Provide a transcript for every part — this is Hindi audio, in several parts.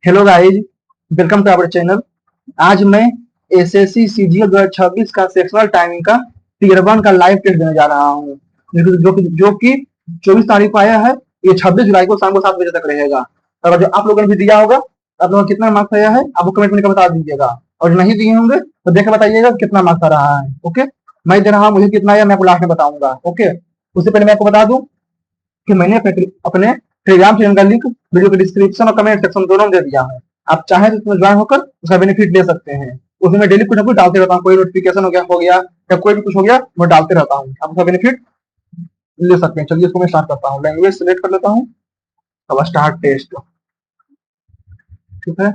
Hello guys, welcome to our channel. आज मैं एसएससी सीजीएल 2026 का सेक्शनल टाइमिंग का टीयर 1 का लाइव टेस्ट देने जा रहा हूँ, जो कि 24 तारीख को आया है। ये 26 जुलाई को शाम को 7 बजे तक रहेगा। और जो आप लोगों ने भी दिया होगा, आप लोगों को कितना मार्क्स आया है आपको कमेंट में बता दीजिएगा। और जो नहीं दिए होंगे तो देख के बताइएगा कितना मार्क्स आ रहा है। ओके, मैं दे रहा हूँ, मुझे कितना आया मैं आपको लास्ट में बताऊंगा। ओके, उससे पहले मैं आपको बता दूं कि मैंने अपने टेलीग्राम चैनल का लिंक वीडियो के डिस्क्रिप्शन और कमेंट सेक्शन दोनों में दे दिया है। आप चाहें तो उसमें ज्वाइन होकर उसका बेनिफिट ले सकते हैं। उसमें मैं डेली कुछ ना कुछ डालते रहता हूँ, कोई नोटिफिकेशन हो गया या कोई भी कुछ हो गया, मैं डालते रहता हूँ। आप उसका बेनिफिट ले सकते हैं। चलिए इसको मैं स्टार्ट करता हूँ, लैंग्वेज सिलेक्ट कर लेता हूँ। अब स्टार्ट टेस्ट, ठीक है।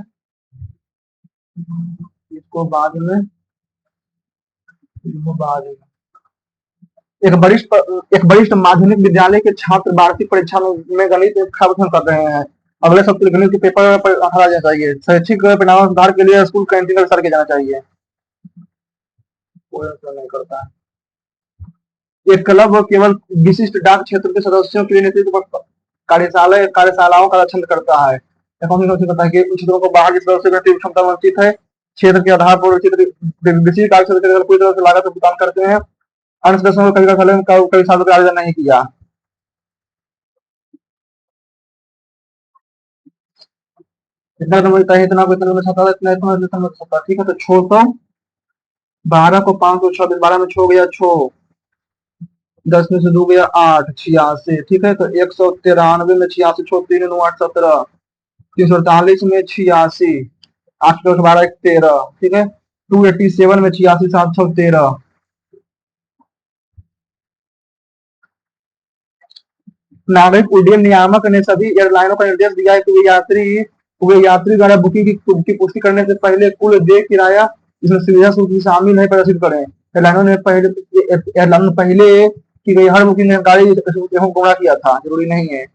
इसको बाद में एक वरिष्ठ माध्यमिक विद्यालय के छात्र वार्षिक परीक्षा में गणित में अच्छा प्रदर्शन कर रहे हैं। अगले सप्ताह गणित के पेपर पर हरा जाना चाहिए। शैक्षिक परिणाम सुधार के लिए स्कूल कैंटीन का विस्तार किया जाना चाहिए। कोई ऐसा नहीं करता है। एक क्लब केवल विशिष्ट डाक क्षेत्र के सदस्यों के लिए नेतृत्व कार्यशालाओं का रक्षण करता है। कहता है कि उन क्षेत्रों को बाहर के सदस्यों की क्षमता वंचित है। क्षेत्र के आधार पर विशिष्ट कार्य क्षेत्र के अंदर पूरी तरह से लागत भुगतान करते हैं। अन्य सदस्यों को कई सालों का आयोजन नहीं किया। इतना तो मिलता है, इतना को इतना मिल सकता है, इतना मिल सकता है। ठीक है, तो 612 को 526, 12 में 6 गया 6, 10 में से 2 गया 8, 86। ठीक है, तो 193 में 86, 6 3 9 8 17, 348 में 86, 8 10 12 13। ठीक है, 287 में 86, 713। नागरिक उड्डयन नियामक ने सभी एयरलाइनों का निर्देश दिया है कि वे यात्री द्वारा बुकिंग की पुष्टि करने से पहले कुल देय किराया जिसमें सुविधा शुल्क भी शामिल है प्रदर्शित करें। एयरलाइन ने पहले की गई हर बुकिंग जानकारी गुमराह किया था, जरूरी नहीं है।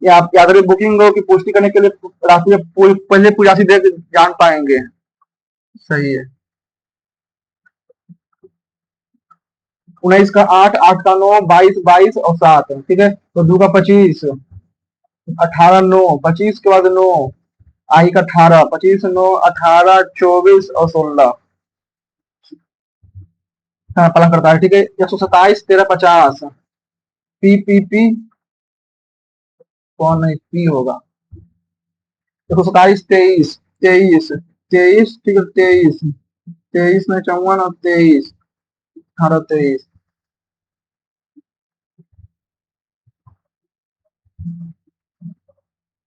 ये आप यात्री बुकिंग की पुष्टि करने के लिए राशि पहले पूरी राशि दे जान पाएंगे। सही है। 19 का 8, 8 का 9, 22, 22 और 7। ठीक है, तो 2 का 25, 18 9, 25 के बाद 9, आई का 18, 25 9, 18, 24 और 16। हाँ, पालन करता है। ठीक है, 127 13 50, पी कौन नहीं पी होगा। 127 23, 23, 23। ठीक है, 23, 23 में 54 और 23, 18 23।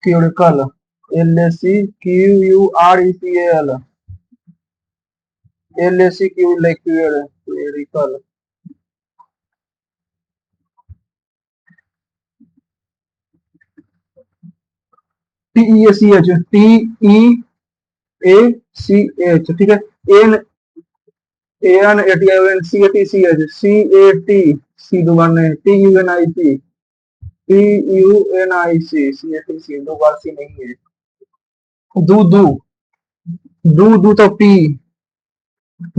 क्यूरिकल, LACQURECL, क्यूरिकल। TEACH, TEACH। ठीक है, एन सी दोबारा नहीं, TUNIC दो बार सी नहीं है। दू दू दू दू तो पी,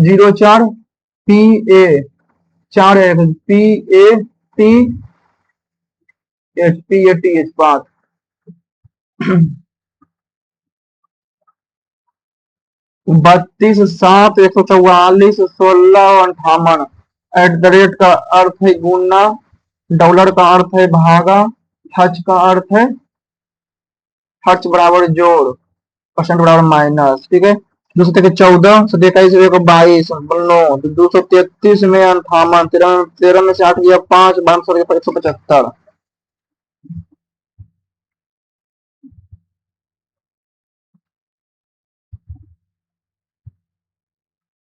04 PA, 4 PATH, पाथ। 32 7 144 16 @ का अर्थ है गुना, डॉलर का अर्थ है भागा, हज का अर्थ है खर्च बराबर जोड़, परसेंट बराबर माइनस। ठीक है, 214 27 को 22 9, 233 में 58, 13 में से 8 गया 5, 12 175।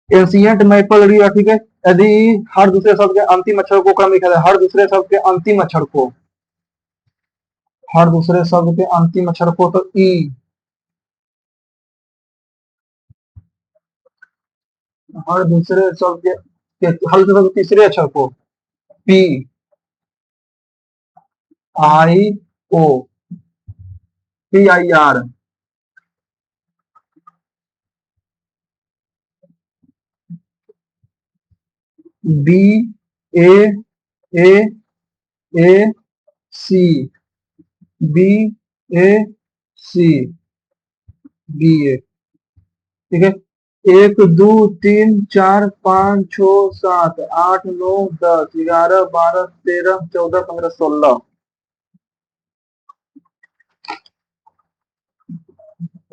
Ancient maple river. ठीक है, यदि हर दूसरे शब्द के अंतिम अक्षर को क्रम लिखा जाए, हर दूसरे शब्द के अंतिम अक्षर को, हर दूसरे शब्द के अंतिम अक्षर को तो ई, हर दूसरे शब्द हर दूसरे शब्द के तीसरे अक्षर को P I O, PIR, B A A A C, B A C, B A. ठीक है, 1 2 3 4 5 6 7 8 9 10 11 12 13 14 15 16।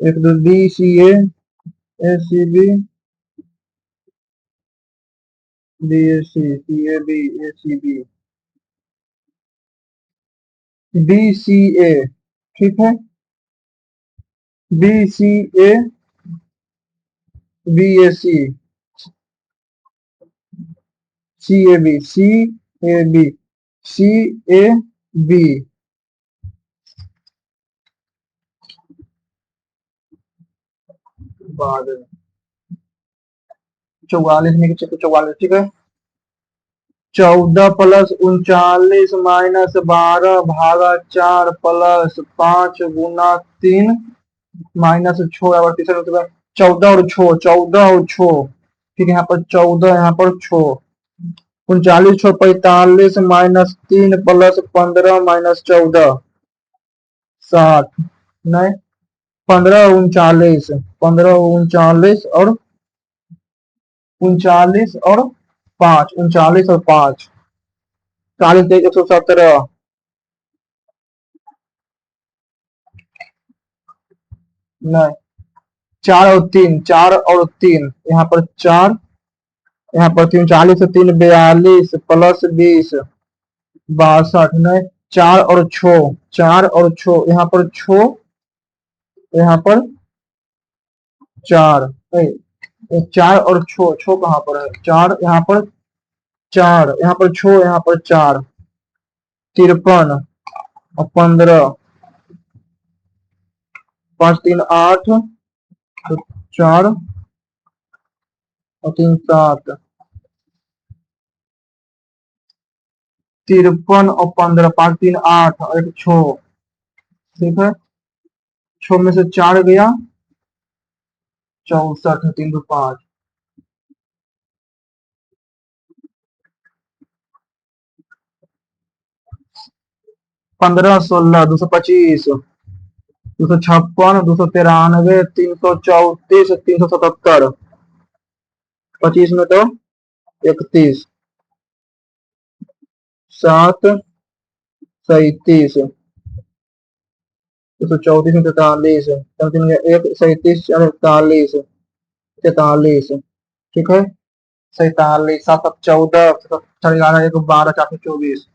एक दो B C A C B B A C A B A C B B C A. ठीक है, B C A B A C A B C A B C A B. बाद 44 में 44। ठीक है, 14 + -12 भागा 4 + 5 -6 14 और 6 ठीक है, यहाँ पर 14 यहाँ पर 6 39 6 45 -3 + 15 -14 60 नहीं 15 39 15 39 और 5 39 117 नहीं 4 और 3 यहाँ पर 4 यहाँ पर 3 40 और 3 42 +20 62 नहीं 4 और 6 यहाँ पर 6 यहाँ पर 4 नहीं 4 और 6 6 कहाँ पर है 4 यहाँ पर 4 यहाँ पर 6 यहाँ पर 4 53 और 15 5 3 8 तो 4 और 3 7 53 और 15 5 3 8 और 1 6। ठीक है, 6 में से 4 गया 64 3 2 5 15 16 225 256 293 334 377 25 में तो 31 7 37 234 में 43 1 37 43 43। ठीक है, 47 7 14 11 1 12 424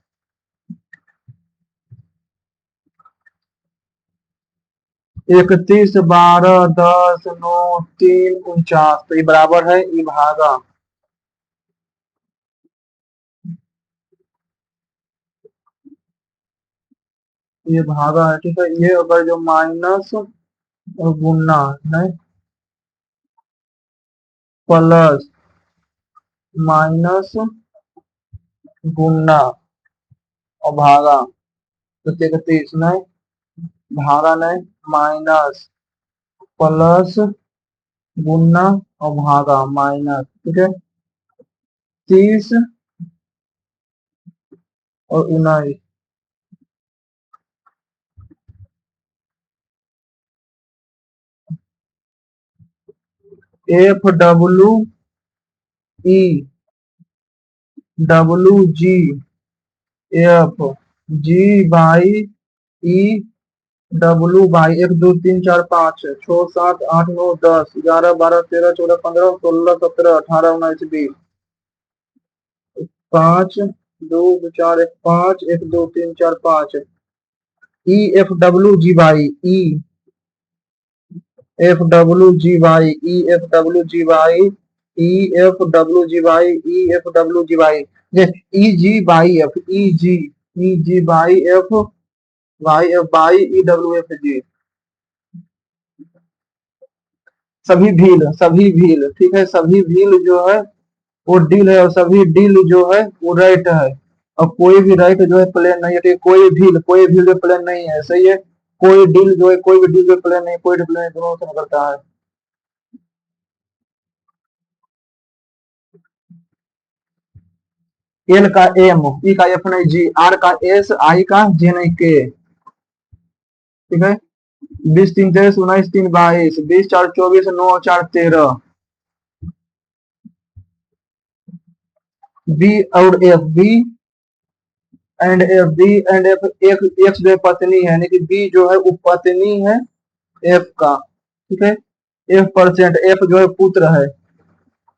31 12 10 9 3 49। तो ये बराबर है ये भागा ये भागा है। ठीक है, ये अगर जो माइनस और गुना नहीं प्लस माइनस गुना और भागा तो 31 नहीं भागा नहीं माइनस प्लस गुना और भागा माइनस। ठीक है, 30 और 19 F W E W G F G by E W by 1 2 3 4 5 6 7 8 9 10 11 12 13 14 15 16 17 18 19 20 5 2 4 1 5 1 2 3 4 5 E F W G by E F W G by E F W G by E F W G by E F W G by E G by F E G by F by E W F G सभी भील। ठीक है, सभी भील जो है वो डील है और सभी डील जो है वो राइट है और कोई भी राइट जो है प्लेन नहीं है। ठीक है, कोई भील जो प्लेन नहीं है। सही है, कोई डील जो है कोई भी डील जो प्लेन नहीं कोई प्लेन दोनों से निकलता है। एल का एम ई का एफ नहीं जी आर का एस आई का जे नहीं के। ठीक है, बीस तीन 23, 19 3 22, 20 4 24, 9 4 13। बी और F, B and F, B and F, एक एक्स जो है पत्नी है, यानी कि बी जो है उपपत्नी है एफ का, ठीक है। एफ परसेंट, एफ जो है पुत्र है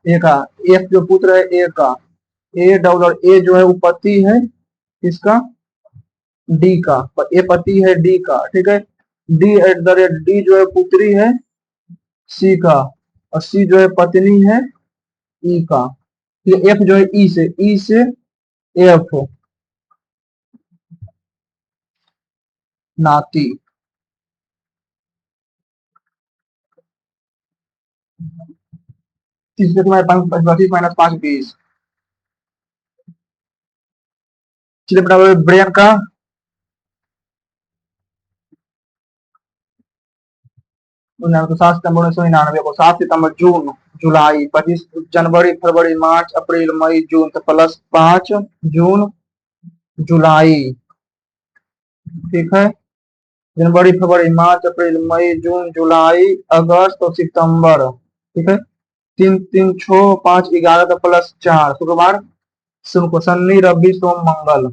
ए का, एफ जो पुत्र है ए का, ए डॉलर, ए जो है उपपत्ति है इसका डी का, ए पति है डी का, ठीक है। D eight the rate, D जो है पुत्री है सी का, और सी जो है पत्नी है ई का। ये एफ जो है ई से एफ नाती। तीसरे तुम्हारे 5 25 -5 20। चलिए बराबर ब्रेन का, तो 7 सितंबर 1999 को, 7 सितंबर, जून, जुलाई, 25 जनवरी, फरवरी, मार्च, अप्रैल, मई, जून, तो +5 जून, जुलाई, ठीक है। जनवरी, फरवरी, मार्च, अप्रैल, मई, जून, जुलाई, अगस्त और सितंबर, ठीक है। 3 3 6 5 11, तो +4, शुक्रवार, शुक्र, शनि, रवि, सोम, मंगल।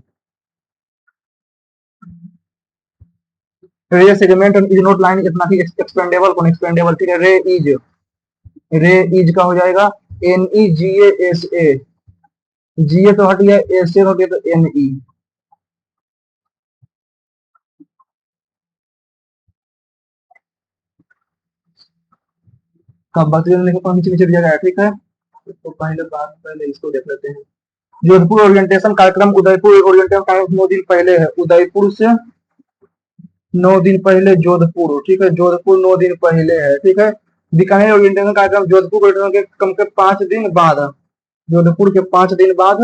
Ray segment is not line is not expendable, कौन एक्सपेंडेबल, ठीक है। रे इज का हो जाएगा NEGASA, जीए तो हट गया, एस ए हट गया, तो NE। कब बात नीचे नीचे दिया गया है, ठीक है। तो पहले इसको देख लेते हैं। जोधपुर ओरिएंटेशन कार्यक्रम, उदयपुर ओरिएंटेशन कार्यक्रम 9 दिन पहले है, उदयपुर से 9 दिन पहले जोधपुर, ठीक है। जोधपुर 9 दिन पहले है, ठीक है। बीकानेर ओरिएंटेशन कार्यक्रम जोधपुर ओरिएंटेशन के कम के 5 दिन बाद, जोधपुर के 5 दिन बाद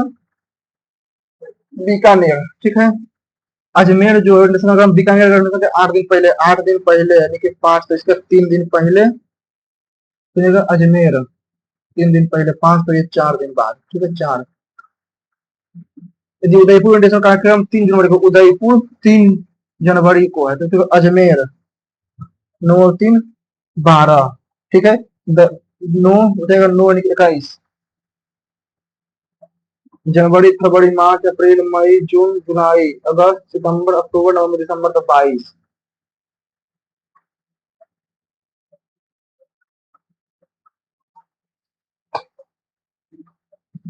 बीकानेर, ठीक है। अजमेर जो ओरिएंटेशन कार्यक्रम बीकानेर ओरिएंटेशन के 8 दिन पहले, 8 दिन पहले यानी कि 5, तो इसके 3 दिन पहले, तो अजमेर 3 दिन पहले, 5 तो ये 4 दिन बाद, ठीक है, 4। यदि उदयपुर ओरिएंटेशन कार्यक्रम 3 जनवरी को, उदयपुर 3 जनवरी को है, तो अजमेर 9 3 12, ठीक है। 9 हो जाएगा, 9 21, जनवरी, फरवरी, मार्च, अप्रैल, मई, जून, जुलाई, अगस्त, सितंबर, अक्टूबर, नवंबर, दिसंबर, तो 22।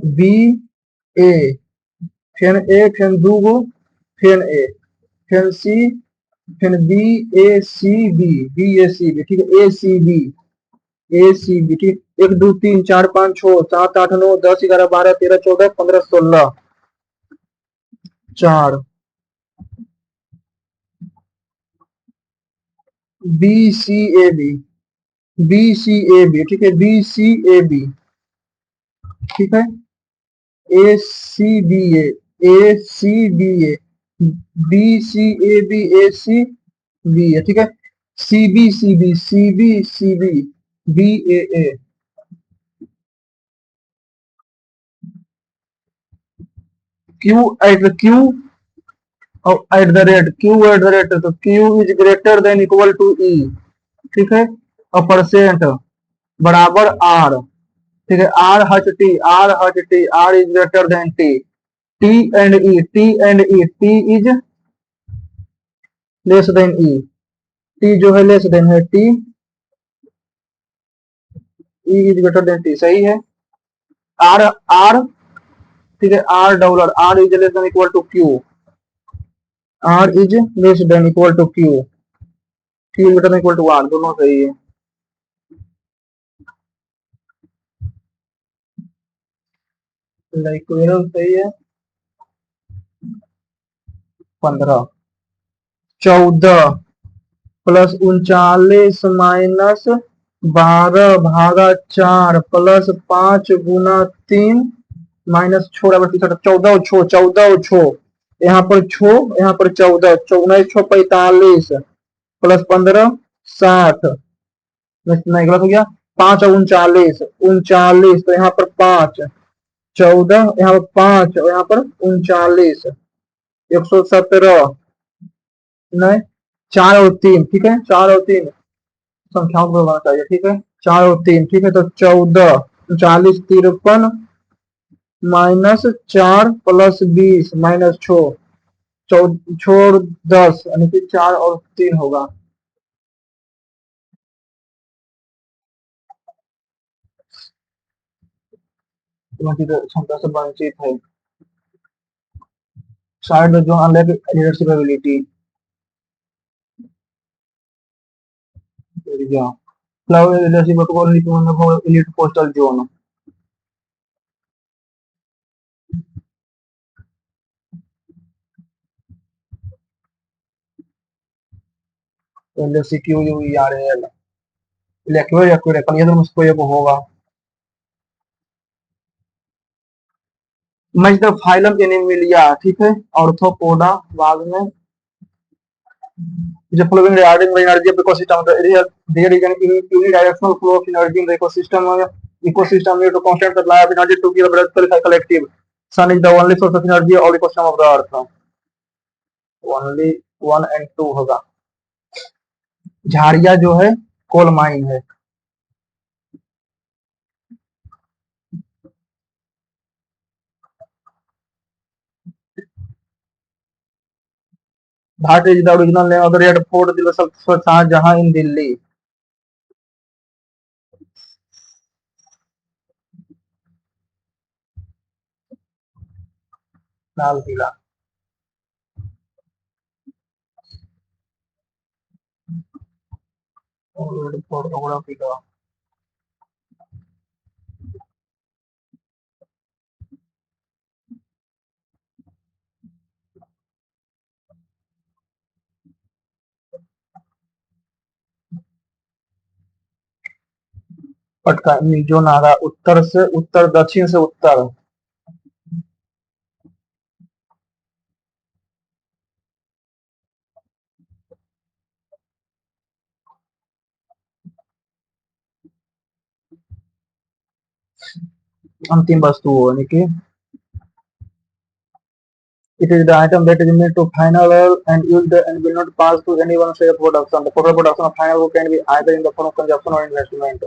बी ए, फिर ए, फिर दूगो, फिर ए, फिर सी, फिर B, A C B, B A C B, ठीक है। ए सी बी, ठीक। 1 2 3 4 5 6 7 8 9 10 11 12 13 14 15 16, 4। B C A B, B C A B, ठीक है। बी सी ए बी, ठीक है। A C B A C B A, B C A B, A C B A, ठीक है। C B C B, C B C B, B A, Q at the rate, तो Q is greater than equal to E, ठीक है। और परसेंट बराबर आर, ठीक है। R is greater than T, T is less than E, T जो है लेस देन है T, E is greater than T, सही है। आर आर ठीक है, R dollar, R is less than equal to Q, R is less than equal to Q, Q greater than equal to R, दोनों सही है। इक्वेशन सही है। 15 14 +39 -12/4 +5 × 3 -6 14 यहाँ पर छो, यहाँ पर 14, 14 6 45 +15 60, नहीं गलत हो गया, 5 और 39 39, तो यहाँ पर 5 14, यहाँ पर 5 और यहाँ पर 39, 117, नहीं 4 और 3, ठीक है, 4 और 3 संख्याओं को होना चाहिए, ठीक है, 4 और 3, ठीक है, तो 14, 40, 53 -4 + 20 -6, छोड़ 10, यानी कि 4 और 3 होगा। क्योंकि तो क्षमता से वंचित है, शायद जो अलग leadership ability area, cloud leadership को elite postal zone, LSCQ URL, electro या कोई रेकल, ये तो मुझको ये होगा। मैं तो फाइलम एनिमिलिया, ठीक है, ऑर्थोपोडा, बाद में the following regarding the energy of ecosystem. There is an unidirectional flow of energy in the ecosystem. Ecosystem need to constant supply of energy to keep the blood cycle active. Sun is the only source of energy of ecosystem of the earth. Only 1 and 2 होगा। झाड़िया जो है कोल माइन है। That is the original name of the Red Fort Shahjahan in Delhi. Lal Qila और रेड फोर्ट ओगड़ा किला। पटका मिजो नागा उत्तर से उत्तर, दक्षिण से उत्तर। अंतिम वस्तु यानी कि it is the item that is made to final and used and will not pass to anyone say production. The total production of final can be either in the form of consumption or investment.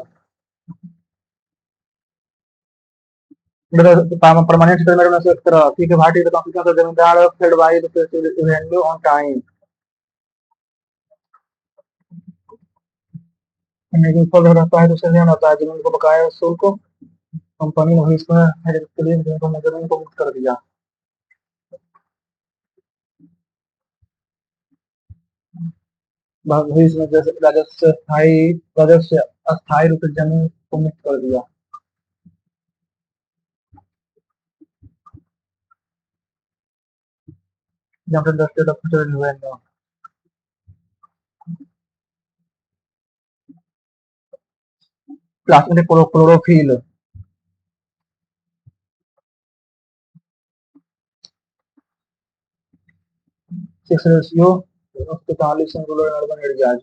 Permanent settlement में से एक तरह, ठीक है, भारतीय कंपनियों का जमींदार fade by the revenue on time. फल रहता है तो सही होता है, जमीन को बकाया शुल्क को कंपनी ने भविष्य में के लिए जमीन को मुक्त कर दिया। भविष्य में जैसे राजस्व अस्थायी रूप से जमीन को मुक्त कर दिया। जहाँ पे industrial plastic chlorophyll, 6 ratio 45 rural urban areas.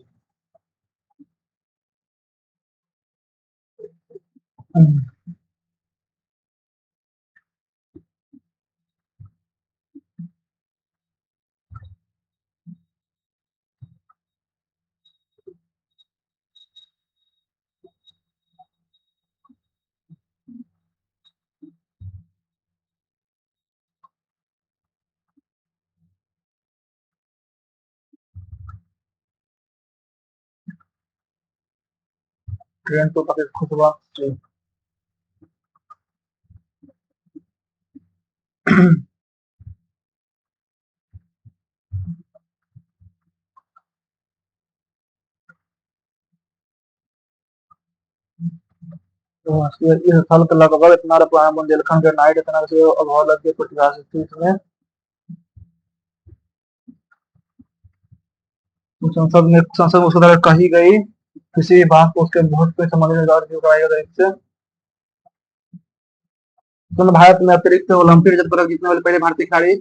Train तो काफी खुशबा से तो इस साल के लगभग इतना पुराना बुंदेलखंड के नाइट इतना से अभाव लग गए कुछ में संसद में सुधार कही गई किसी भी बात को उसके बहुत पे संबंधित कराएगा इससे। तो भारत में अतिरिक्त ओलंपिक जब पदक जीतने वाले पहले भारतीय खिलाड़ी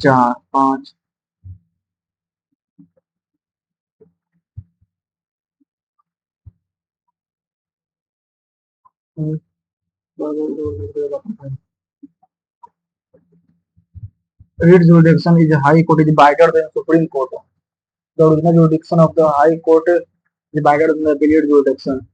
4 5 हम्म, Its jurisdiction is High Court is wider than Supreme Court. The original jurisdiction of the High Court is wider than the appellate jurisdiction.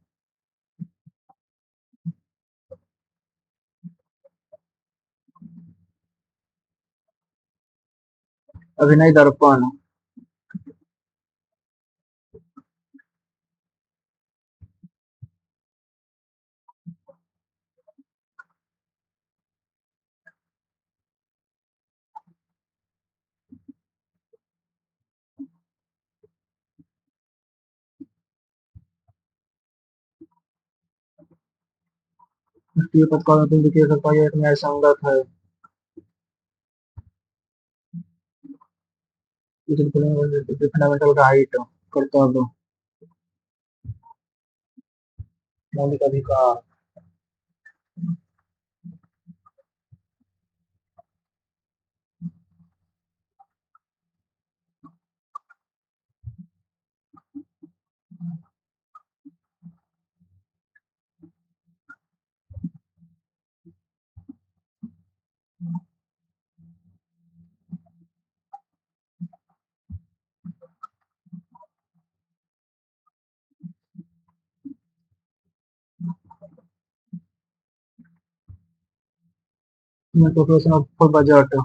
अभिनय दर्पण राष्ट्रीय पदकाल में केंद्र की सरकार एक न्याय संगत है फंडामेंटल राइट कर्तव्य मौलिक अधिकार proportion of budget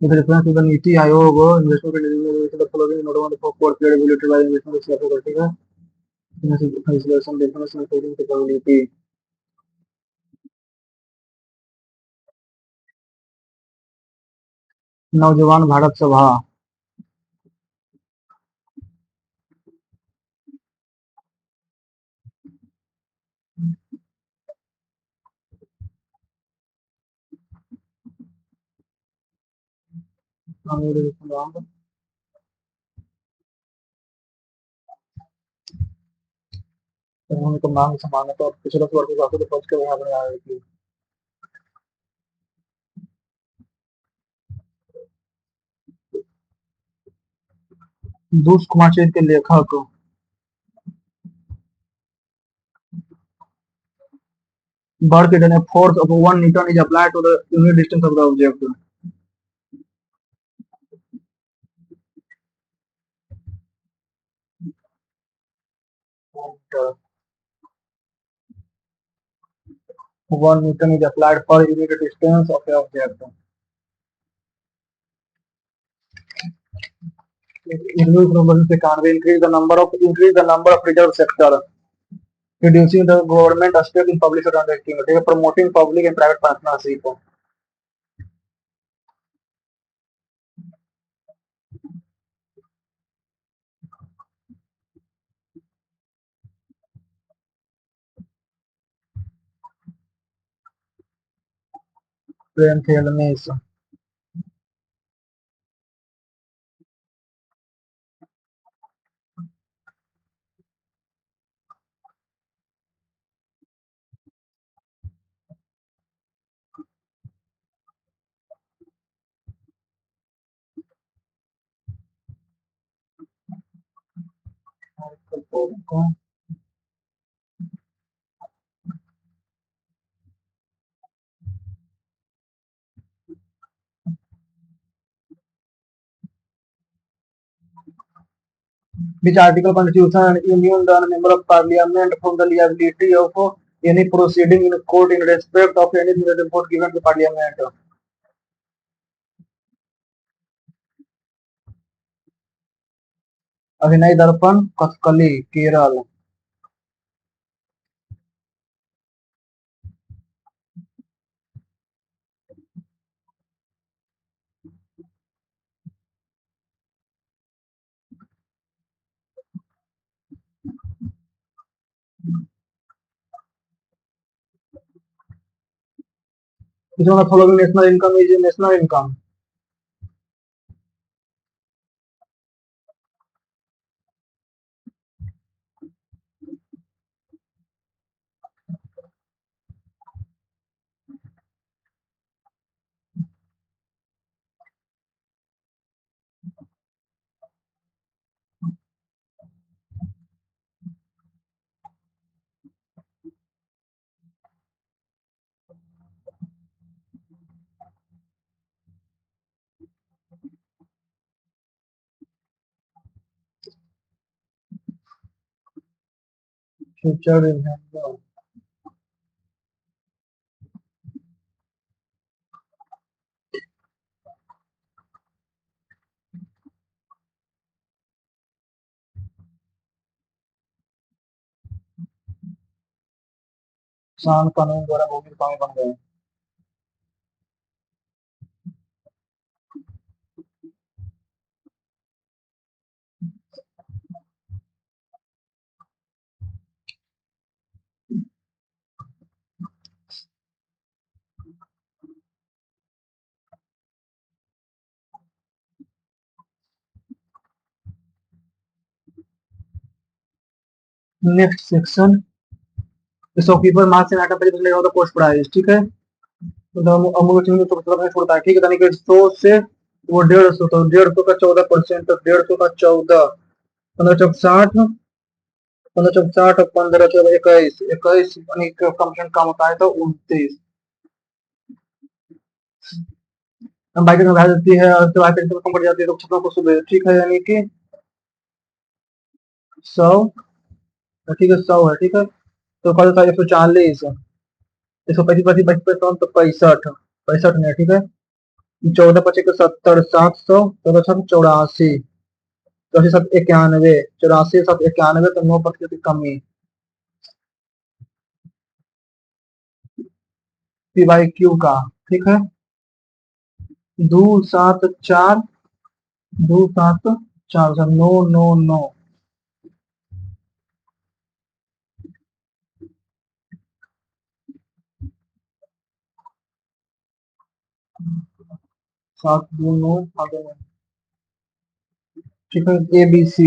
with reference to the NITI Aayog investment the following not only for core credibility by investment criteria consideration definition including capability नौजवान भारत सभा को मांग समानता और पिछड़ा वर्ग के पक्ष के यहाँ बने आए थी दूस कुमार के लेखक work then a force of 1 Newton is applied to the unit distance of the object. And, 1 Newton is applied per unit distance of the object. Increase the number of reserve sector, reducing the government aspect in public sector undertaking, promoting public and private partnership. प्रेम खेल में which article constitution and immune the member of parliament from the liability of any proceeding in court in respect of any report given to parliament. अभिनय दर्पण Kathakali Kerala which one of the following national income is a national income? Future remember सान कानून द्वारा भूमि स्वामी बन गए। Next section, shopkeeper marks and item पर लेगा तो कॉस्ट प्राइस, ठीक है। तो अमूल चिन्ह तो मतलब नहीं छोड़ता है, ठीक है। यानी कि 100 से वो 150, तो 150 का 14%, तो 150 का 14, 15 चौक 60, 15 चौक 60 और 15 चौक 21, 21 यानी कमीशन कम होता है तो 29। हम बाइक में बढ़ा देती है और तो बाइक कम पड़ जाती है तो 56 को सुबह, ठीक है। यानी कि 100, ठीक है 100 है, ठीक है। तो कल था 140, 125, 25, 55 तो 65, 65 नहीं, ठीक है। 14 25 को 70, 700, 14 7 84, 84 7 91, 84 7 91, तो 9% की कमी। पी बाई क्यू का, ठीक है। 274, 274 999, सात दो नौ, ठीक है। A B C,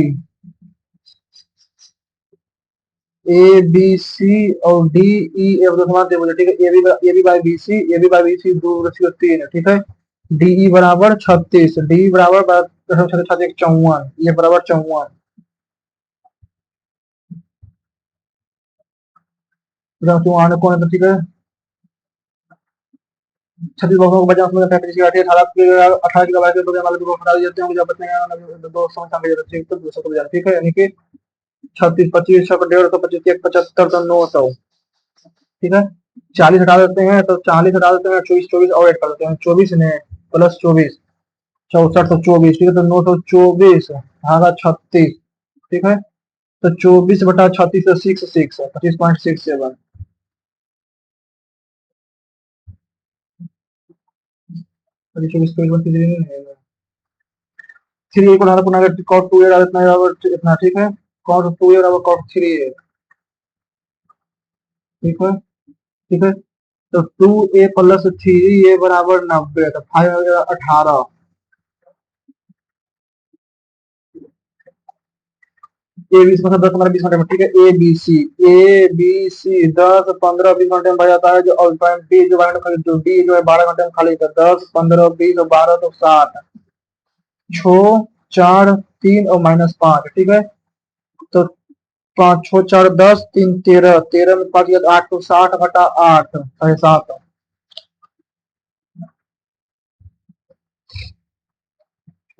A B सी और डी ई एफ तो समान टेबल है, ठीक है। A B by B C, A B by B C 2 3 है, ठीक है। डी ई बराबर 36, डी बराबर 54, ये बराबर 54, कौन है तो, ठीक है। 36 बॉक्सों को बचा उसमें 35 की 18 की दवाई के दो वाले को हटा देते हैं, जब नहीं दो समझ समझ जाते हैं तो 200 को बजा, ठीक है। यानी कि 36 25 100 150 25 75 तो 900, ठीक है। 40 हटा देते हैं तो 40 हटा देते हैं, 24 24 और ऐड कर देते हैं, 24 ने प्लस 24 64 तो 24, ठीक है। तो 924 भागा 36, ठीक है। तो 24/36 तो 66 25.67, 24 थ्री को डाला पुनः अगर कॉट 2 डाला इतना बराबर इतना, ठीक है। कॉट 2 बराबर कॉट 3 है, ठीक है, ठीक है। तो 2a प्लस 3a बराबर 90, तो 5 18, ए बी सी मतलब 10 15 20 घंटे में, ठीक है। ए बी सी 10 15 20 घंटे में बढ़ जाता है, जो और बी जो 12 घंटे जो डी जो है 12 घंटे में खाली था, 10 15 20 और 12 तो 60, 6 4 3 और -5, ठीक है। तो 5 6 4 10 3 13, 13 में 5 8 तो 60/8 7,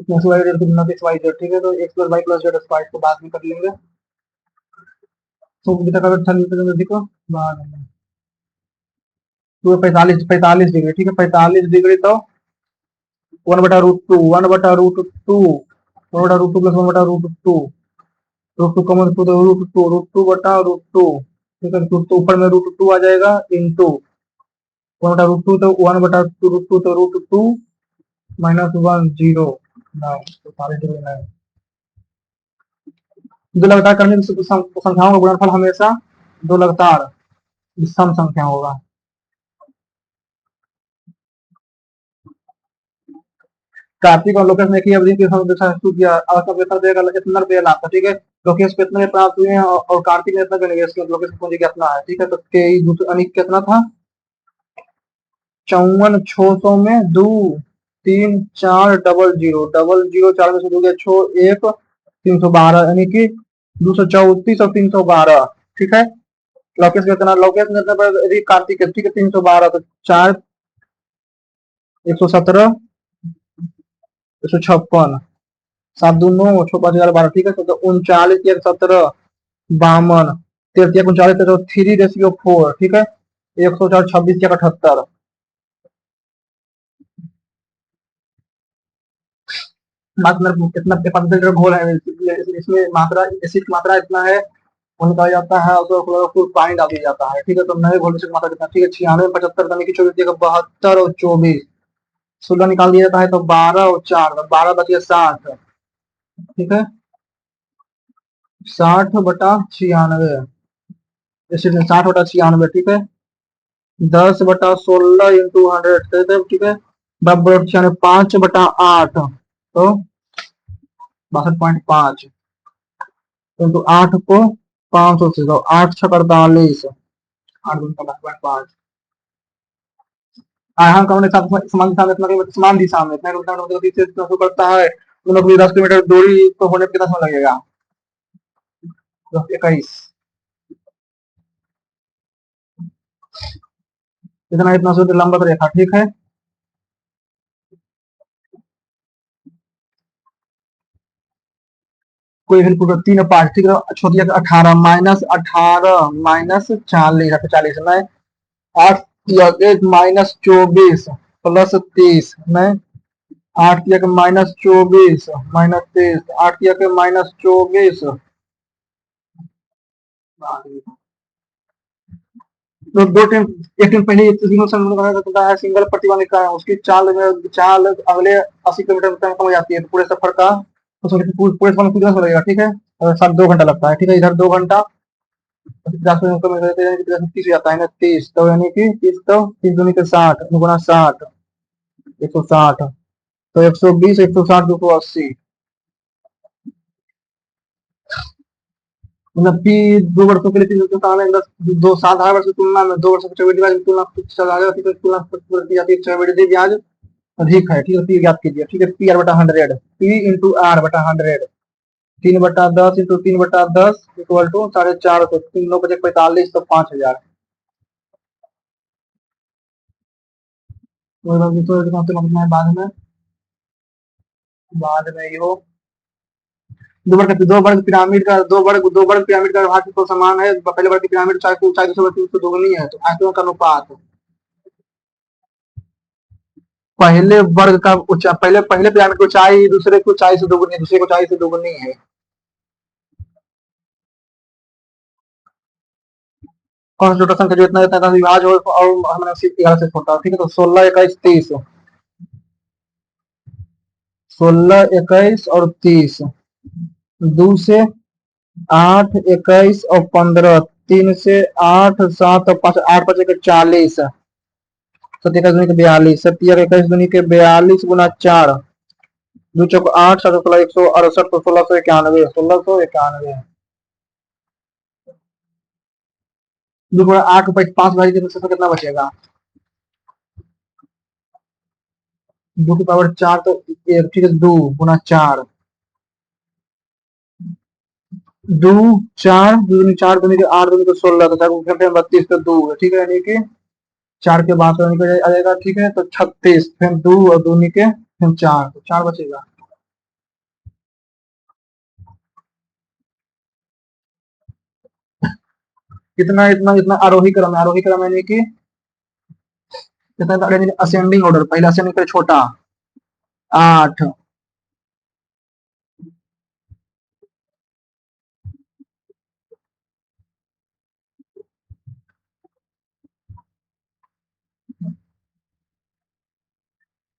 एक्स वाई जेड कितना एक्स वाई जेड, ठीक है। तो X plus Y plus Z square को बाद में कर लेंगे। तो बेटा का 48 देखो बाद में, तो 45 डिग्री, ठीक है। 45 डिग्री तो 1/√2, 1/√2, 1/√2 प्लस 1/√2, √2 कॉमन टू, √2 ठीक है। तो ऊपर में √2 आ जाएगा इंटू 1/√2, तो 1/√2 तो √2 -1 0 9, तो 40 डिग्री 9। दो लगातार करने की संख्याओं का गुणनफल हमेशा दो लगातार सम संख्या होगा। कार्तिक और लोकेश ने की अवधि के किया, देगा इतना रुपया लाभ था, ठीक है। लोकेश को इतने प्राप्त हुए हैं और कार्तिक ने इतना का निवेश किया, लोकेश की पूंजी कितना है, ठीक है। तो अनिक कितना था 54 600 में 2 3 4 00 4 में से 2 गया 6 1 312, यानी कि 234 और 312, ठीक है। लोकेश कितना, लोकेश ने इतना पर कार्तिक, ठीक है 312, तो 4 117 156 7 2 9 6 5 11 12, ठीक है। तो 39 1 17 52 13 39 तो 3/4, ठीक है। 104 26 78। मात्रा कितना परसेंटेज घोल है इसमें, मात्रा एसिड की मात्रा इतना है, वो निकाला जाता है, उसको पानी डाल दिया जाता है, ठीक है। तो नए घोल की मात्रा कितना, ठीक है। 96 75 यानी कि 24 जगह 72 और 24, 16 निकाल दिया जाता है तो 12 और 4, 12 बच गया 60, ठीक है। 60/96, एसिड में 60/96, ठीक है। 10/16 × 100, ठीक है। 5/8 तो 62.5 इंटू 8 को 500 से, तो 8 6 48, 8 हम कौन समान दिशा में समान दिशा में इतना शुरू करता है, दोनों को 10 किलोमीटर दूरी तो होने पर कितना समय लगेगा? 10 21, इतना इतना सूत्र लंबवत रेखा, ठीक है। कोई भी पूरा 3 पार्ट, ठीक है। छोटी 18 -40 में 8 -24 +30 में 8 -24 -23, 8 -24, दो टीम, एक टीम पहले है सिंगल प्रतिबंध का है, उसकी चाल चाल अगले 80 किलोमीटर तक हो जाती है, तो पूरे सफर का पूरे समय कितना समय लगेगा, ठीक है। साथ 2 घंटा लगता है, ठीक है। इधर 2 घंटा 30 हो जाता है ना, 30 तो यानी कि 30 तो 30 दूनी के 60 गुना 60, 160, तो 120 160 280, मतलब कि 2 वर्षों के लिए 2 साल 8 वर्ष की तुलना में 2 वर्षों की चक्रवृद्धि ब्याज की तुलना की जाती है, चक्रवृद्धि ब्याज अधिक है, ठीक है। पी ज्ञात कीजिए, ठीक है। P/100, P/R/100, 3/10 × 3/10 = 450, 3 9 5 45 तो 5000, बाद में यो दो वर्ग पिरामिड का भाग तो समान है, पहले वर्ग की पिरामिड ऊंचाई 200 से दोगुनी है, तो आयतन का अनुपात पहले वर्ग का पहले पहले पिरामिड की ऊंचाई दूसरे की ऊंचाई से दोगुनी है, दूसरे की ऊंचाई से दोगुनी है। कौन सा छोटा संख्या जो इतना इतना विभाज्य हो और हमने 11 से छोटा, ठीक है। तो 16 21 30, 16 21 और 30, 2 से 8 21 और 15, 3 से 8 7 और 5, 8 5 के 40, 7 21 दूनी के 42, 7 21 दूनी के 42 गुना 4, 2 चौक 8 7 16 168, तो 1691, 1691। 8 को 5 भाई तो कितना बचेगा? 2 की पावर 4 तो 1, ठीक है। 2 गुना 4, 2 4 दूनी 4 दूनी के 8 दूनी के 16, तो 32 तो 2, ठीक है। यानी कि 4 के बाद आ जाएगा, ठीक है। तो 36, फिर 2 और दूनी के फिर 4, तो 4 बचेगा। कितना इतना इतना आरोही क्रम यानी कि कितना असेंडिंग ऑर्डर, पहले असेंडिंग पर छोटा 8,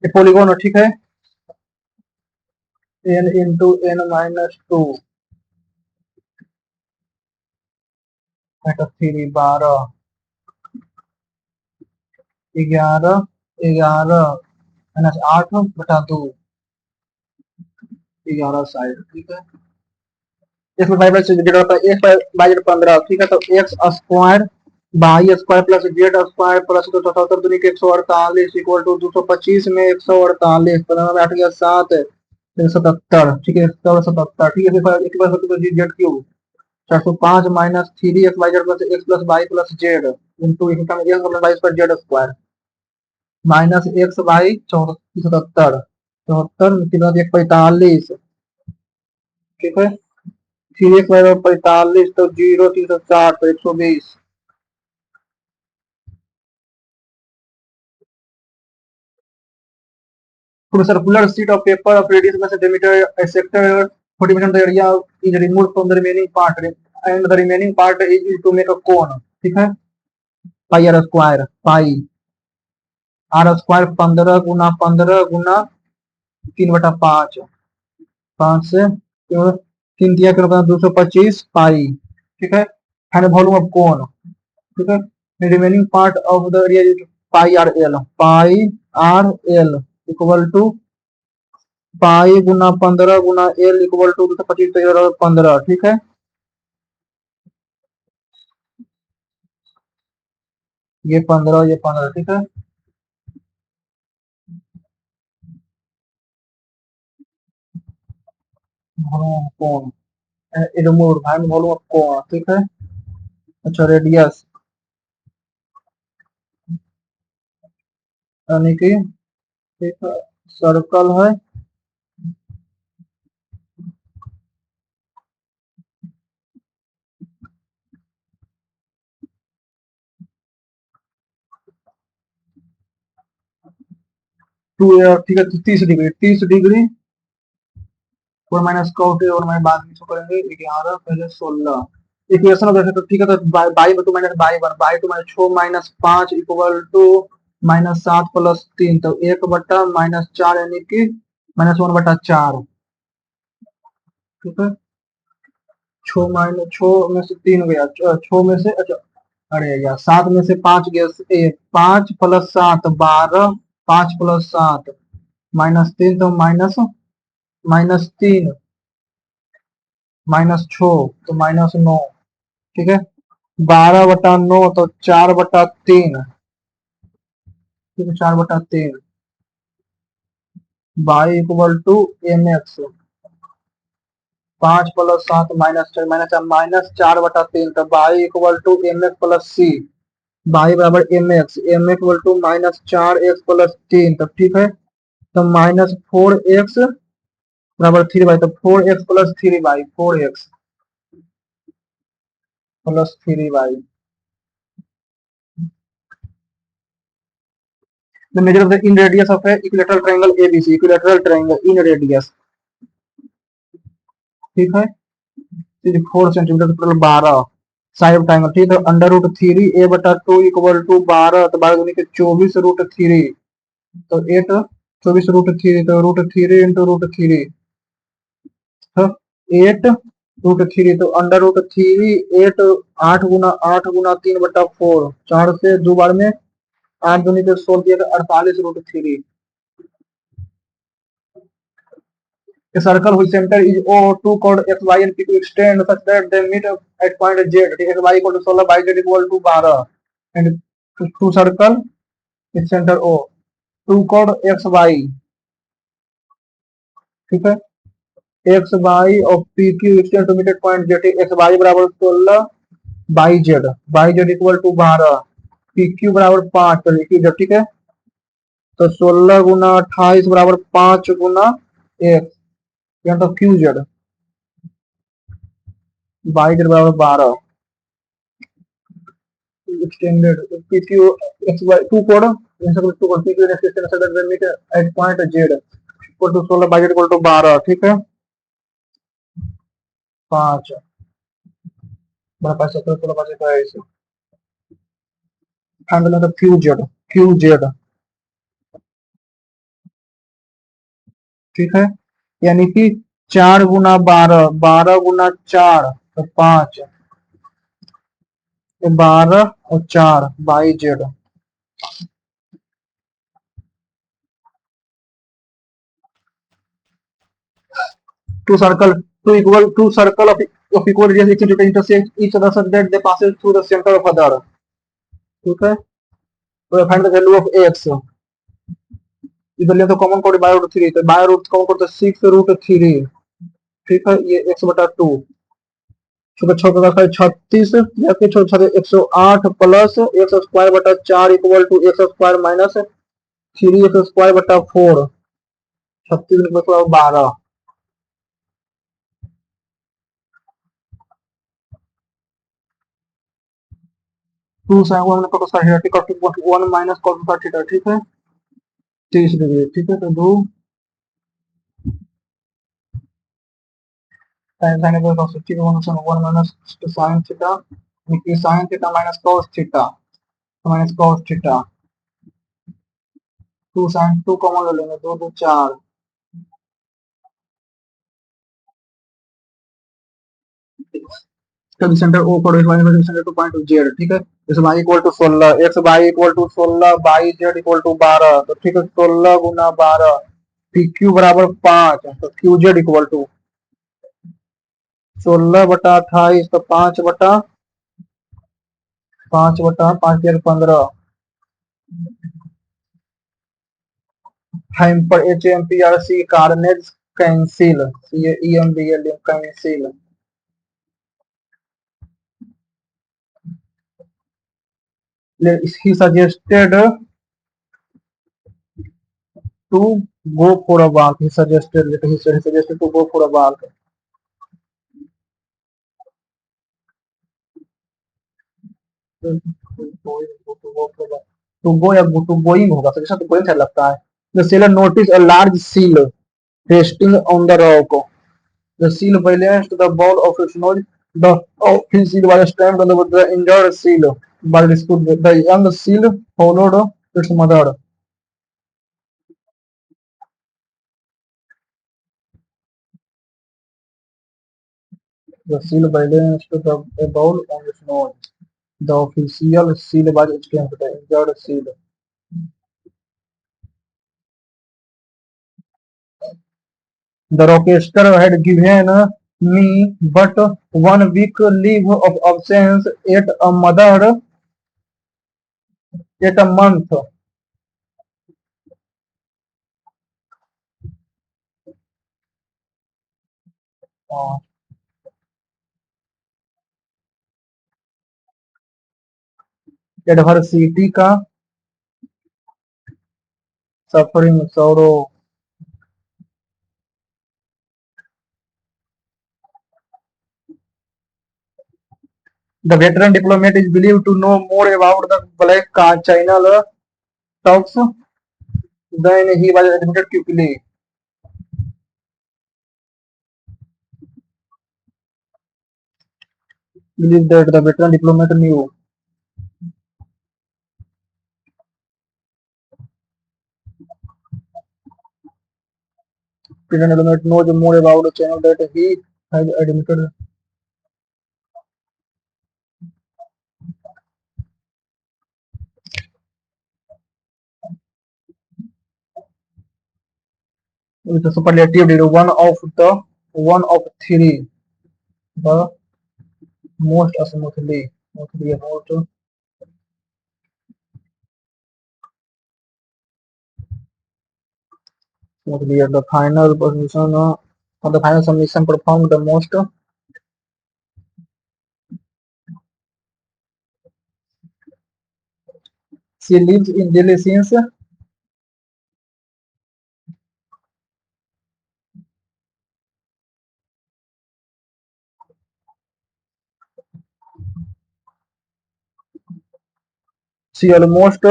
पॉलीगोन, ठीक है। n इंटू n -2 3 12 11 11 -8/2 11 साइड, ठीक है। इसमें बाई प्लस जेड होता है, x बाई जेड 15, ठीक है। तो x square by square plus Z square plus 74 दूनी के 148 इक्वल टू 225 में 148, 15 में 8 गया 7, 77, ठीक है। 77, ठीक है। फिर एक बार Z cube 405 -3 X by Z plus X plus Y plus Z into X plus Y square Z square minus X by 77 74 145, ठीक है। 3 एक्स बराबर 45, तो 0 360 तो 120। From a circular sheet of paper of radius of centimeter, a sector 40% of the area is removed from the remaining part, and the remaining part is used to make a cone. ठीक है, pi R square, pi R square 15 गुना 15 गुना 3/5, 5 से 3 दिया करो 225 पाई। ठीक है, फाइंड वॉल्यूम ऑफ कोन। ठीक है, remaining part of the area is pi R L, pi R L equal to pi गुना 15 गुना एल इक्वल टू 225 तो 15। ठीक है, ये 15 ये 15। ठीक है, कौन रिमूव फाइंड वॉल्यूम ऑफ कौन। ठीक है, अच्छा रेडियस यानी कि ठीक है, सर्कल है 2, ठीक है 30 डिग्री, 30 डिग्री और माइनस का और मैं बाद में करेंगे 11 पहले 16 इक्वेशन हो गया। तो ठीक है, तो Y two minus Y one, Y two minus 6 minus 5 equal to -7 plus 3, तो 1/-4 यानी कि -1/4। ठीक है, 6 माइनस 6 में से 3 गया, 6 में से अच्छा अरे यार 7 में से 5 गया, 5 प्लस 7 12, 5 प्लस 7 -3 तो -3 -6 तो -9। ठीक है, 12/9 तो 4/3। ठीक है, 4/3 by equal to M X, 5 plus 7 -4 -4/3 तो by equal to M X plus C, by बराबर M X equal to -4x plus 3। तो ठीक है, तो -4x बराबर 3 बाई, तो 4x plus 3 by, 4x plus 3 by. The measure of the in radius of a equilateral triangle ABC, equilateral triangle in radius। ठीक है, 4 सेंटीमीटर टोटल 12 साइड ट्राइंगल। ठीक है, √3 a/2 इक्वल टू 12, तो 12 दूनी के 24 √3, तो 8 24 √3 तो √3 इंटू √3, 8 √3 तो √3 8, 8 गुना 4, 4 से 2 बार में 8 दूनी के 16 दिया 48 √3। A circle whose center is O2 chord x, y and p to extend such that they meet at point z, x y equal to 16 by z equal to 12, and two circle its center O, 2 chord x y। ठीक है, एक्स वाई और P Q extend to meet point Z, X Y बराबर 16 by Z equal to 12, P Q बराबर 5 पर लिखिए जब। ठीक है, तो 16 गुना 28 बराबर 5 गुना एक्स, यहाँ तो क्यू जेड, बाई जेड बराबर 12 extended PQ x y 2 code to code PQ extend so that meet at point z equal to 16 by z equal to 12। ठीक है, 5 बड़ा पास तो 16 पास तो ऐसे फाइंड द क्यू जेड। ठीक है, यानी कि 4 गुना 12, 12 गुना 4 तो 5, 12 और 4 by Z. Two circle of equal radius intersect each other such that they passes through the center of other। ठीक है, तो find the value of x, इधर ले तो कॉमन कोड बाय√3, तो बाय√3 कॉमन कोड तो 6√3। ठीक है, ये x/2 छोटा छोटा का 36 या कि छोटा छोटा 108 प्लस एक्स स्क्वायर बटा 4 equal to X square minus 3x square बटा 4, 36 12। 2 sin 1 cos theta equal to 1 minus cos theta, ठीक है 30 डिग्री, ठीक है। तो दो sin sin equal cos theta 1 minus sin theta, sin theta minus cos theta minus cos theta, 2 sin 2 common ले लेंगे, 2 2 4, तब सेंटर ओ पर X Y centre to point Z, ठीक है। X Y equal to 16, X Y equal to 16, Y Z equal to 12, तो ठीक है 16 गुना 12, पी क्यू बराबर 5, तो क्यू जेड इक्वल टू 16 बटा 28, तो 5 बटा 5 15, हम पर H M P R C कार्नेज cancel, E M B L cancel, he suggested to go for a walk. He suggested to go for a walk. To go या to going होगा, सजेशन तो going अच्छा लगता है। The sailor noticed a large seal resting on the rock. The seal balanced the ball of its nose. The seal was stamped on the injured seal. But the young seal followed its mother. The seal balanced the ball on its nose. The official seal was stamped. The injured seal. The rockster had given me but 1 week leave of absence at a mother at a month. Adversity का suffering sorrow. The veteran diplomat is believed to know more about the Black Channel talks than he was admitted quickly. Believe that the veteran diplomat knew. Veteran diplomat knows more about the channel that he has admitted. With the superlative degree, one of three, the most smoothly about smoothly at the final position on the final submission performed the most. She lives in Delhi since she almost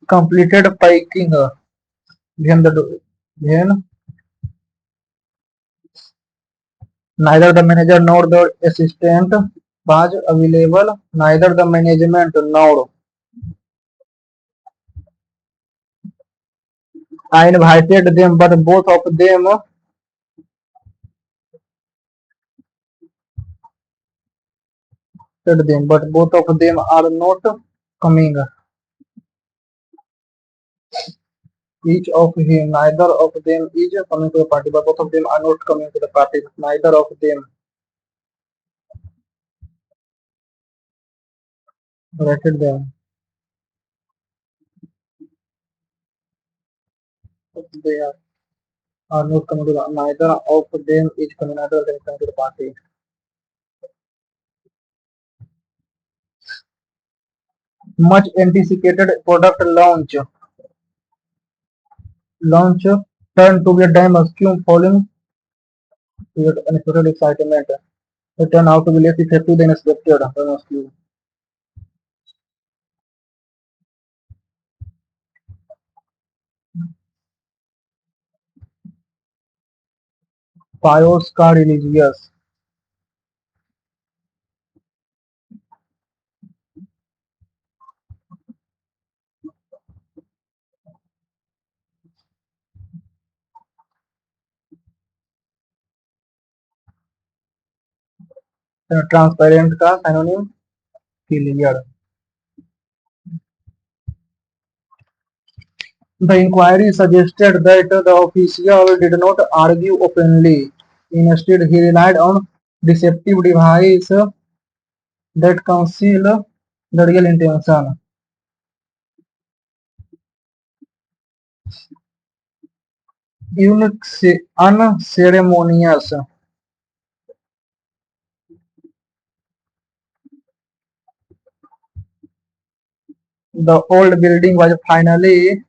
completed packing. Then neither the manager nor the assistant was available. Neither the management nor I invited them, but both of them are not coming. Each of him, neither of them is coming to the party, but both of them are not coming to the party. Neither of them rated them. They are not coming to the. Neither of them is coming. Neither of them is coming to the party. Much anticipated product launch turned to be a dime falling with unexpected excitement. It turned out to be less effective than expected. Pious का religious. Transparent का synonym clear. The inquiry suggested that the official did not argue openly. Instead, he relied on deceptive devices that conceal the real intention. Unceremonious. The old building was finally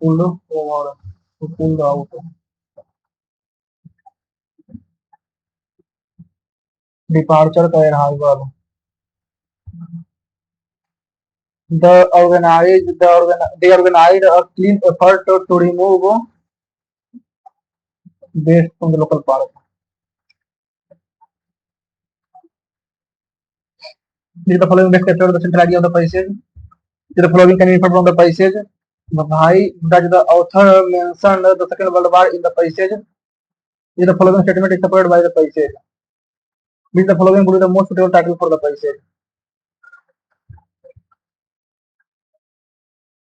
pulled over, pulled out. Departure का arrival. They organized a clean effort to remove waste from the local park. Did the following best capture the central idea of the passage? Did the following can be inferred from the passage? Why does the author mention the Second World War in the passage? Is the following statement is supported by the passage? Which the following would be the most suitable title for the passage?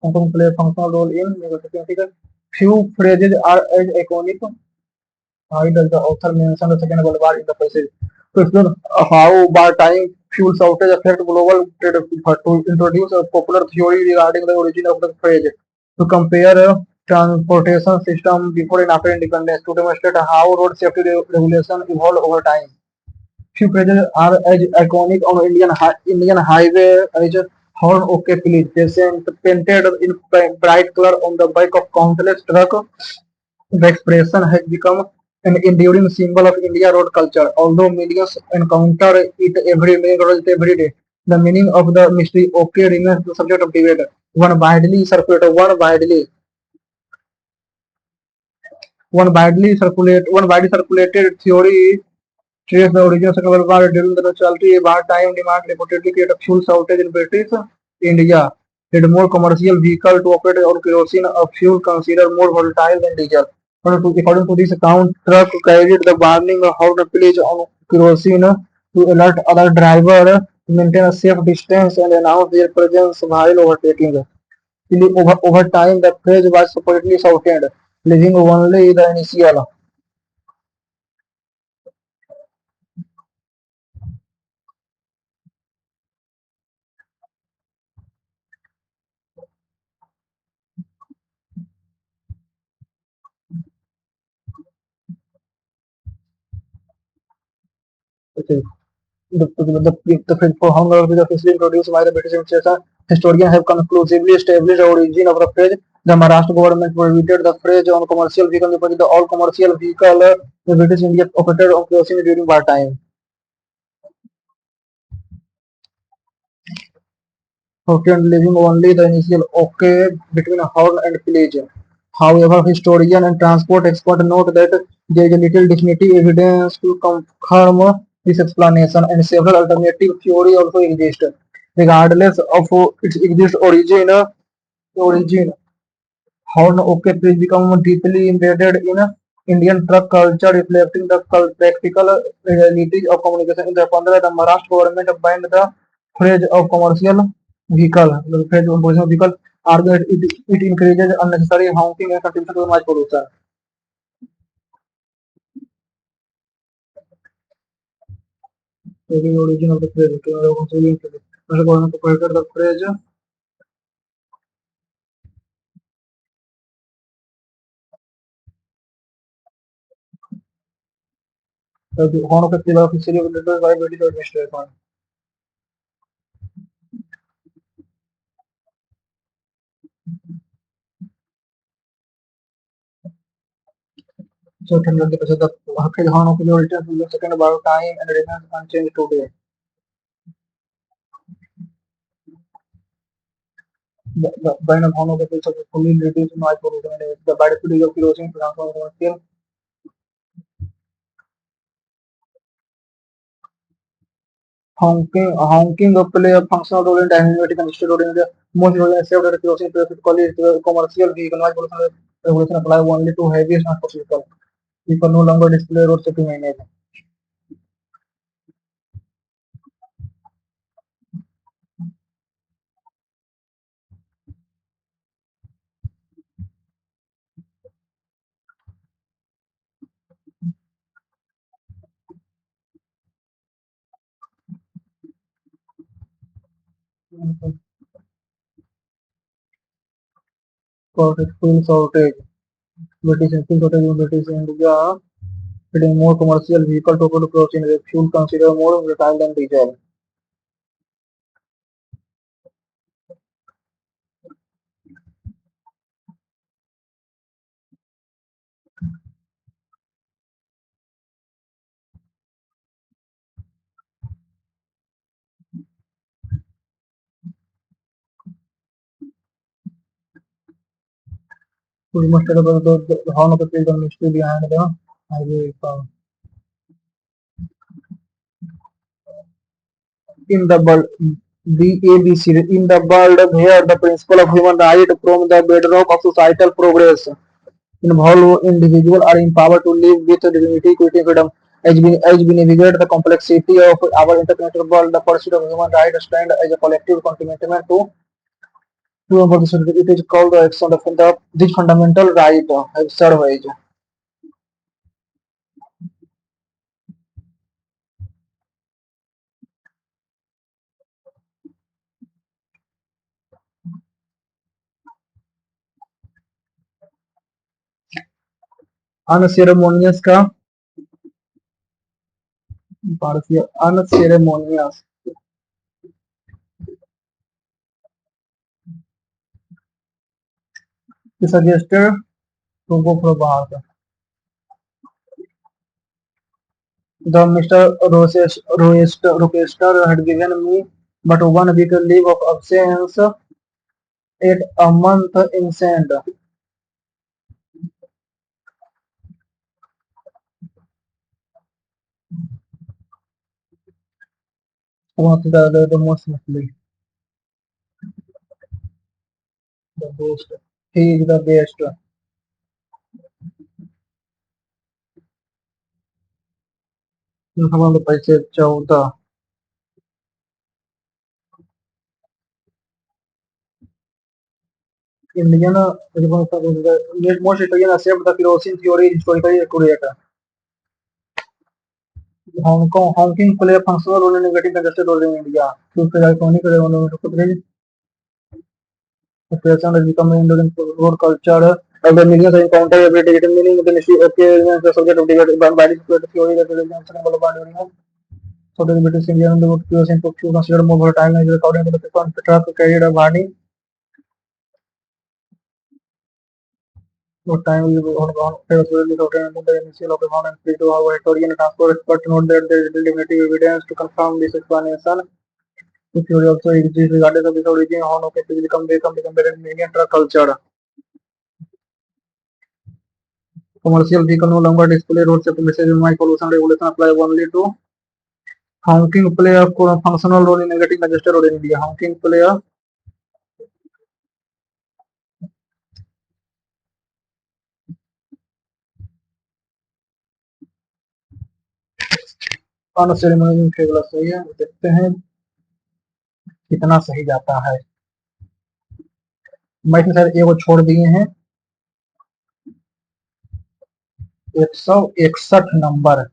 Something play a functional role in negotiation. Few phrases are as iconic. Why does the author mention the Second World War in the passage? To explain how wartime fuel shortage affect global trade, to introduce a popular theory regarding the origin of the phrase, to compare a transportation system before and after independence, to demonstrate how road safety regulation evolved over time. Few phrases are as iconic on Indian highway as horn okay please, painted in bright color on the back of countless trucks. The expression has become an enduring symbol of India road culture. Although millions encounter every day, the meaning of the mystery okay remains the subject of debate. One widely circulated theory traces the origin of Second World War during the neutrality wartime demand reportedly created a fuel shortage in British India. Need more commercial vehicle to operate on kerosene, a fuel considered more volatile than diesel. According to this account, truck carried the warning how to pillage on kerosene to alert other drivers to maintain a safe distance and announce their presence while overtaking. Over time, the phrase was supposedly shortened, leaving only the initial. The principle however was officially introduced by the British administration. Historians have conclusively established the origin of the phrase. The Maharashtra government prohibited the phrase on commercial vehicles because the all commercial vehicle the British India operated on kerosene during wartime. Okay, leaving only the initial okay between horn and pillage. However, historian and transport expert note that there is little definitive evidence to confirm this explanation, and several alternative theories also exist. Regardless of its exact origin, horn okay please become deeply embedded in Indian truck culture, reflecting the practical realities of communication. In the Pandra, the Maharashtra government banned the phrase of commercial vehicle. The phrase of commercial vehicle argued it encourages unnecessary honking and contribution to the noise pollution. So the origin of the phrase. The government prohibited the phrase. The horn of the officially regulated by British administration. So, the horn of the origin is the second about time and remains unchanged today. Burn of horn of the field successfully reduced noise pollution and the battlefield of kerosene transformed commercial. Honking play a functional role in dynamic congested road in the most role except that kerosene specifically commercial vehicle noise pollution regulation apply only to heavy transport vehicle. People no longer display road safety maintenance. Fuel shortage. British and fuel shortage in British India. Getting more commercial vehicle to kerosene with fuel consider more volatile than diesel. We must have the horn of the field and mystery behind the highway. In the world, BABC, in the world where the principle of human right from the bedrock of societal progress involve individuals are empowered to live with dignity, equity, and freedom. As we navigate the complexity of our interconnected world, the pursuit of human rights stand as a collective commitment to our society. It is called the action of this fundamental right have served. Unceremonious का भारतीय unceremonious he suggested to go for Bharat. The Mr. Rochester had given me but 1 week leave of absence at a month in sand. What the most mostly the best. He is the best. हम पैसे 14 Indian most Italian accept the kerosene theory is historically accurate. Honking play a functional role in getting congested road in India. To the creation has become an Indian road culture. The millions encounter every day, meaning the issue appears the subject of debate by this theory that religion is symbol of during so the British Indian road kerosene to considered more volatile and according to the people truck carried a burning. No time we on favorably the initial of the ground and free to our Victorian transport expert note that there is limited evidence to confirm this explanation. The theory also exists regardless of its origin, how no cases become embedded in Indian truck culture. Commercial vehicle no longer display road safety message in my pollution regulation apply only to honking play a functional role in negating congested road in India. Honking play a अनसेरेमोनियल फेवला सही है देखते हैं कितना सही जाता है मैं इसमें शायद एगो छोड़ दिए हैं 161 नंबर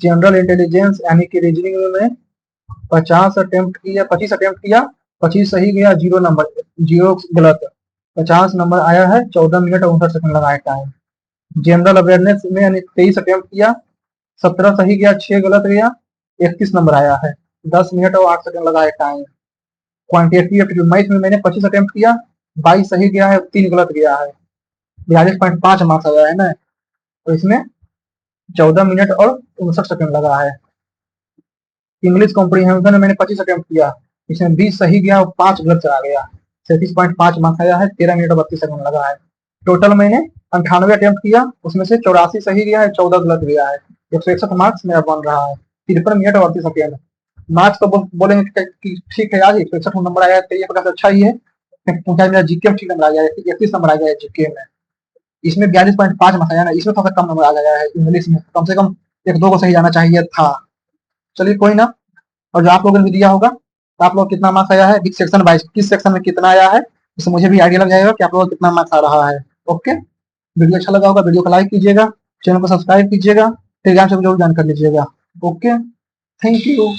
जनरल इंटेलिजेंस यानी कि रीजनिंग में 25 अटेम्प्ट किया 25 सही गया 0 नंबर 0 गलत 50 नंबर आया है 14 मिनट और 59 सेकंड लगा है टाइम जनरल अवेयरनेस में यानी 23 अटेम्प्ट किया 17 सही गया 6 गलत गया 31 नंबर आया है 10 मिनट और 8 सेकंड लगा है टाइम क्वांटिटेटिव एप्टीट्यूड मैथ में मैंने 25 अटेम्प्ट किया 22 सही गया है 3 गलत गया है 42.5 मार्क्स आया है ना तो इसमें 14 मिनट और 59 सेकंड लगा है इंग्लिश कॉम्प्रीहेंशन में मैंने 25 अटेम्प्ट किया इसमें 20 सही गया और 5 गलत चला गया। 37.5 मार्क्स आया है, 13 मिनट और 32 सेकंड लगा है। टोटल मैंने 98 अटेम्प्ट किया, उसमें से 84 सही गया है, 14 गलत गया है। 161 मार्क्स मेरा बन रहा है, 53 मिनट और 38 सेकंड। मार्क्स तो बोलेंगे कि ठीक है यार, 161 नंबर आया तो ये प्रकार से अच्छा ही है, क्योंकि मेरा जीके में ठीक नंबर आ गया है, 31 नंबर आ गया है जीके में। इसमें 42.5 मार्क्स आया ना, इसमें थोड़ा कम नंबर आ गया है। इंग्लिश में कम से कम एक दो को सही जाना चाहिए था। चलिए कोई ना। और जो आप लोगों ने भी दिया होगा, तो आप लोग कितना मार्क्स आया है, विच सेक्शन वाइज किस सेक्शन में कितना आया है, इससे मुझे भी आइडिया लग जाएगा कि आप लोगों को कितना मार्क्स आ रहा है। ओके, वीडियो अच्छा लगा होगा, वीडियो को लाइक कीजिएगा, चैनल को सब्सक्राइब कीजिएगा, टेलीग्राम से जरूर ज्वाइन कर लीजिएगा। Okay, thank you.